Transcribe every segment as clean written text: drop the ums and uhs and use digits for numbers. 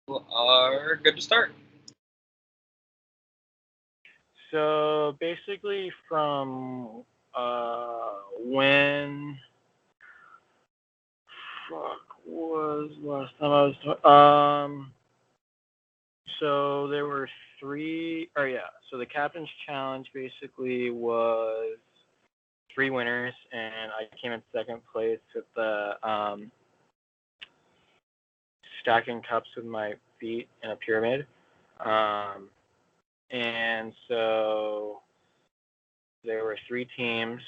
are good to start. So basically, from when was last time I was so there were three. Or yeah, so the captain's challenge basically was three winners, and I came in second place with the stacking cups with my feet in a pyramid. And so there were three teams.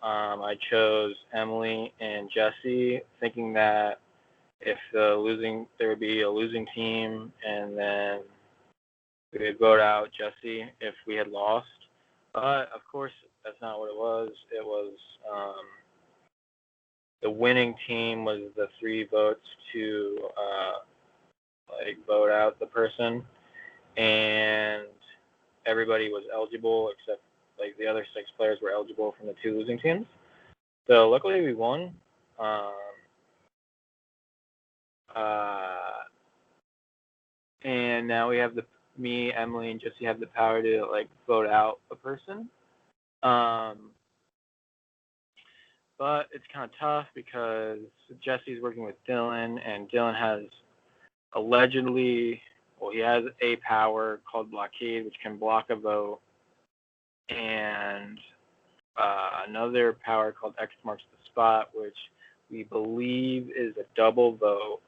I chose Emily and Jesse, thinking that if there would be a losing team, and then we would vote out Jesse if we had lost. But of course, that's not what it was. It was the winning team was the three votes to vote out the person, and everybody was eligible except the other six players were eligible from the two losing teams. So luckily we won. Um, and now we have me, Emily, and Jesse have the power to vote out a person. But it's kind of tough because Jesse's working with Dylan, and Dylan has he has a power called Blockade, which can block a vote, and another power called X marks the spot, which we believe is a double vote.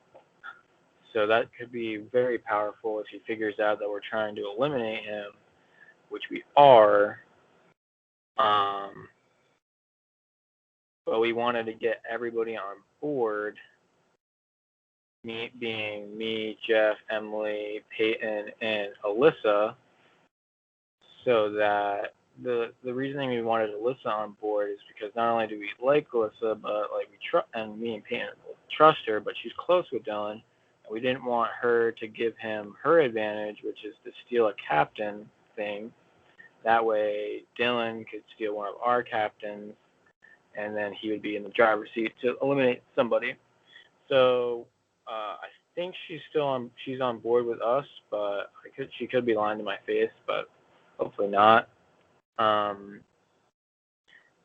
So that could be very powerful if he figures out that we're trying to eliminate him, which we are. But we wanted to get everybody on board, me, Jeff, Emily, Peyton, and Alyssa, so that the reasoning we wanted Alyssa on board is because not only do we like Alyssa, but and me and Peyton trust her, but she's close with Dylan, and we didn't want her to give him her advantage, which is to steal a captain thing. That way, Dylan could steal one of our captains, and then he would be in the driver's seat to eliminate somebody. So I think she's on board with us, but she could be lying to my face, but hopefully not.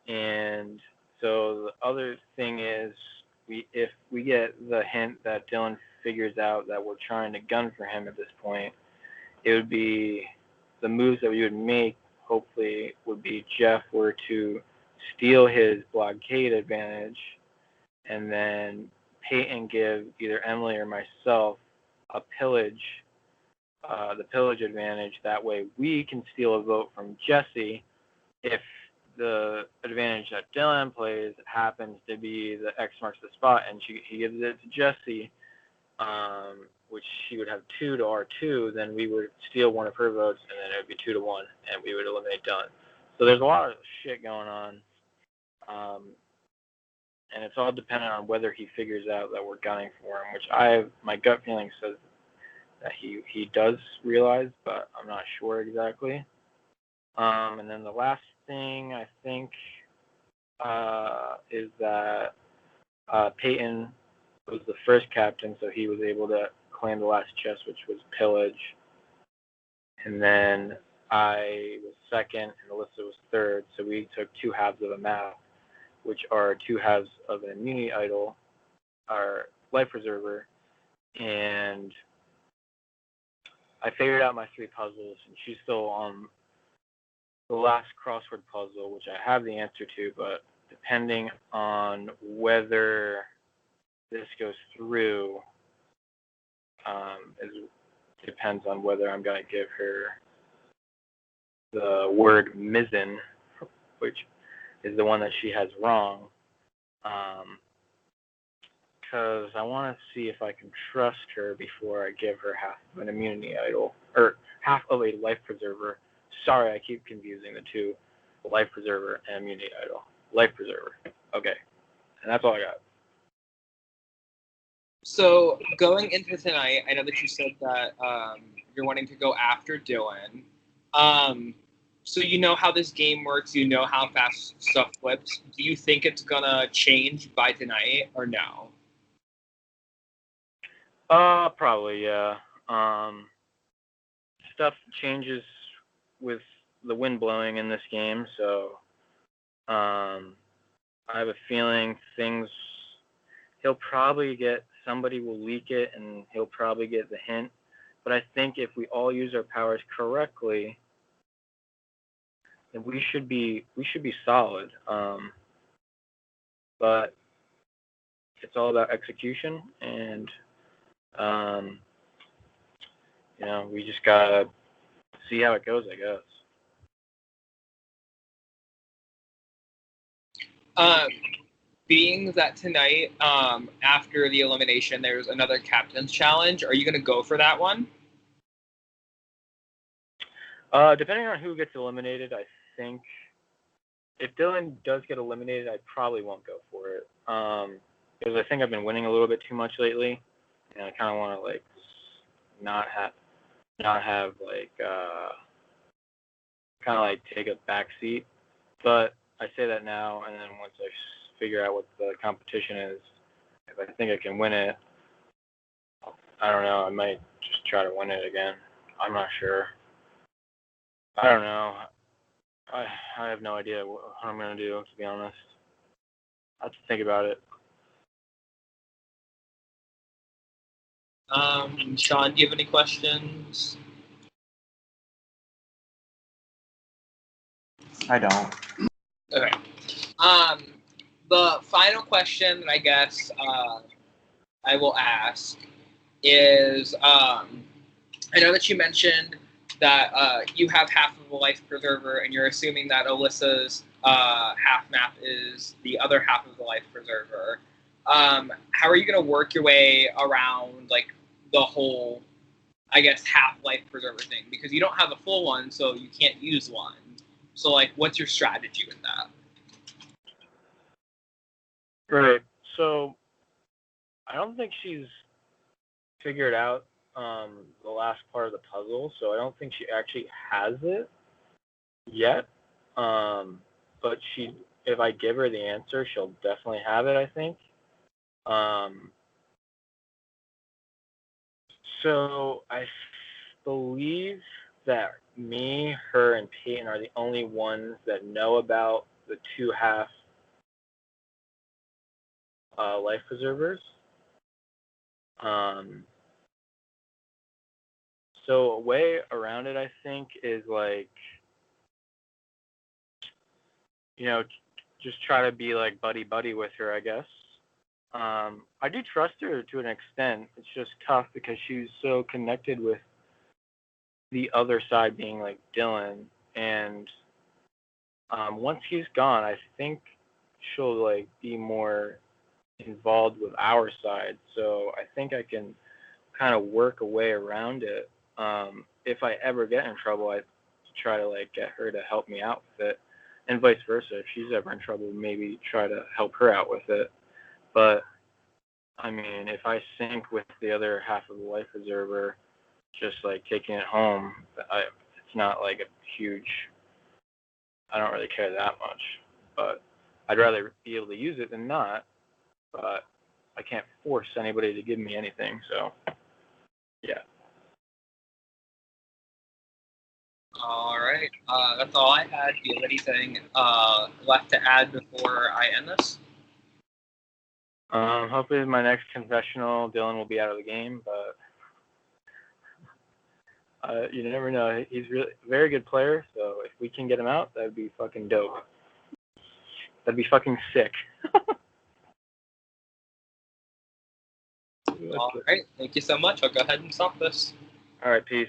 And so the other thing is, if we get the hint that Dylan figures out that we're trying to gun for him at this point, it would be the moves that we would make. Hopefully, would be Jeff were to steal his blockade advantage, and then Peyton give either Emily or myself a pillage, the pillage advantage. That way we can steal a vote from Jesse if the advantage that Dylan plays happens to be the X marks the spot, and he gives it to Jesse, which she would have 2 to R2, then we would steal one of her votes, and then it would be 2-1, and we would eliminate Dylan. So there's a lot of shit going on. And it's all dependent on whether he figures out that we're gunning for him, which my gut feeling says that he does realize, but I'm not sure exactly. And then the last thing I think is that Peyton was the first captain, so he was able to claim the last chest, which was pillage. And then I was second, and Alyssa was third, so we took 2 halves of a map, which are 2 halves of an immunity idol, our life preserver, and I figured out my 3 puzzles, and she's still on the last crossword puzzle, which I have the answer to, but depending on whether this goes through, depends on whether I'm going to give her the word mizzen, which is the one that she has wrong, because I want to see if I can trust her before I give her half of an immunity idol, or half of a life preserver. Sorry, I keep confusing the two, life preserver and immunity idol. Life preserver. Okay, and that's all I got. So going into tonight, I know that you said that you're wanting to go after Dylan. So you know how this game works. You know how fast stuff flips. Do you think it's gonna change by tonight or no? Probably, yeah. Stuff changes with the wind blowing in this game, so I have a feeling he'll probably somebody will leak it and he'll probably get the hint. But I think if we all use our powers correctly, then we should be solid. But it's all about execution, and we just gotta see how it goes, I guess. Being that tonight, after the elimination, there's another captain's challenge. Are you going to go for that one? Depending on who gets eliminated, I think if Dylan does get eliminated, I probably won't go for it. Because I think I've been winning a little bit too much lately, and I kind of want to not have kind of take a back seat. But I say that now, and then once I figure out what the competition is, if I think I can win it, I don't know, I might just try to win it again. I'm not sure. I don't know. I have no idea what I'm going to do, to be honest. I have to think about it. Sean, do you have any questions? I don't. Okay. The final question that I guess I will ask is, I know that you mentioned that you have half of the life preserver, and you're assuming that Alyssa's half map is the other half of the life preserver. How are you going to work your way around the whole, I guess, half life preserver thing? Because you don't have a full one, so you can't use one. So what's your strategy with that? Right. So I don't think she's figured out the last part of the puzzle, so I don't think she actually has it yet. But if I give her the answer, she'll definitely have it, I think. So I believe that me, her, and Peyton are the only ones that know about the two half life preservers. So a way around it, I think, is just try to be buddy with her, I guess. I do trust her to an extent. It's just tough because she's so connected with the other side being Dylan, and once he's gone, I think she'll be more involved with our side. So I think I can kind of work a way around it. If I ever get in trouble, I try to get her to help me out with it, and vice versa. If she's ever in trouble, maybe try to help her out with it. But I mean, if I sync with the other half of the life preserver, just taking it home, it's not a huge. I don't really care that much, but I'd rather be able to use it than not. But I can't force anybody to give me anything, so yeah. All right. That's all I had. Do you have anything left to add before I end this? Hopefully my next confessional, Dylan will be out of the game, but you never know. He's really a very good player, so if we can get him out, that'd be fucking dope. That'd be fucking sick. All right. Thank you so much. I'll go ahead and stop this. All right, peace.